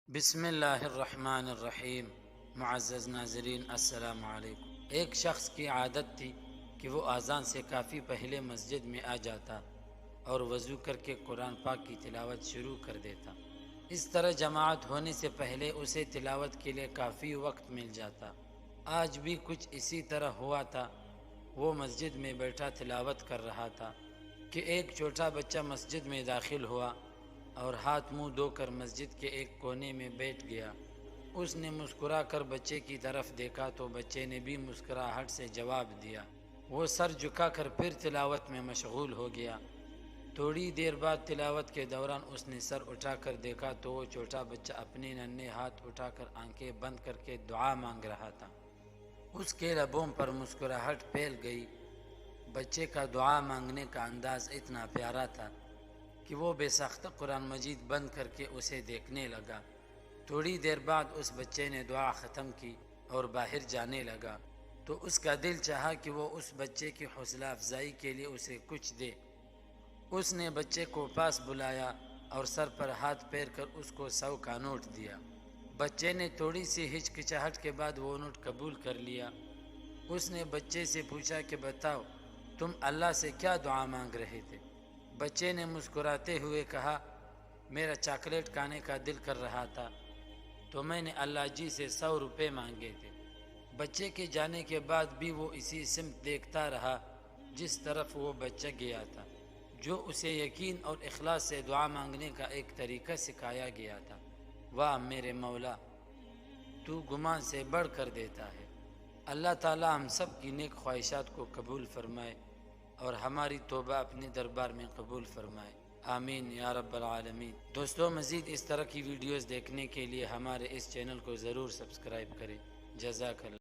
بسم اللہ الرحمن الرحیم۔ معزز ناظرین السلام علیکم۔ ایک شخص کی عادت تھی کہ وہ اذان سے کافی پہلے مسجد میں آ جاتا اور وضو کر کے قرآن پاک کی تلاوت شروع کر دیتا۔ اس طرح جماعت ہونے سے پہلے اسے تلاوت کے لیے کافی وقت مل جاتا۔ آج بھی کچھ اسی طرح ہوا تھا۔ وہ مسجد میں بیٹھا تلاوت کر رہا تھا کہ ایک چھوٹا بچہ مسجد میں داخل ہوا اور ہاتھ منہ دھو کر مسجد کے ایک کونے میں بیٹھ گیا۔ اس نے مسکرا کر بچے کی طرف دیکھا تو بچے نے بھی مسکراہٹ سے جواب دیا۔ وہ سر جھکا کر پھر تلاوت میں مشغول ہو گیا۔ تھوڑی دیر بعد تلاوت کے دوران اس نے سر اٹھا کر دیکھا تو وہ چھوٹا بچہ اپنے ننھے ہاتھ اٹھا کر آنکھیں بند کر کے دعا مانگ رہا تھا۔ اس کے لبوں پر مسکراہٹ پھیل گئی۔ بچے کا دعا مانگنے کا انداز اتنا پیارا تھا کہ وہ بے ساختہ قرآن مجید بند کر کے اسے دیکھنے لگا۔ تھوڑی دیر بعد اس بچے نے دعا ختم کی اور باہر جانے لگا تو اس کا دل چاہا کہ وہ اس بچے کی حوصلہ افزائی کے لیے اسے کچھ دے۔ اس نے بچے کو پاس بلایا اور سر پر ہاتھ پھیر کر اس کو 100 کا نوٹ دیا۔ بچے نے تھوڑی سی ہچکچاہٹ کے بعد وہ نوٹ قبول کر لیا۔ اس نے بچے سے پوچھا کہ بتاؤ تم اللہ سے کیا دعا مانگ رہے تھے؟ بچے نے مسکراتے ہوئے کہا، میرا چاکلیٹ کھانے کا دل کر رہا تھا تو میں نے اللہ جی سے 100 روپے مانگے تھے۔ بچے کے جانے کے بعد بھی وہ اسی سمت دیکھتا رہا جس طرف وہ بچہ گیا تھا، جو اسے یقین اور اخلاص سے دعا مانگنے کا ایک طریقہ سکھایا گیا تھا۔ واہ میرے مولا، تو گمان سے بڑھ کر دیتا ہے۔ اللہ تعالی ہم سب کی نیک خواہشات کو قبول فرمائے اور ہماری توبہ اپنے دربار میں قبول فرمائے، آمین یا رب العالمین۔ دوستو، مزید اس طرح کی ویڈیوز دیکھنے کے لیے ہمارے اس چینل کو ضرور سبسکرائب کریں۔ جزاک اللہ۔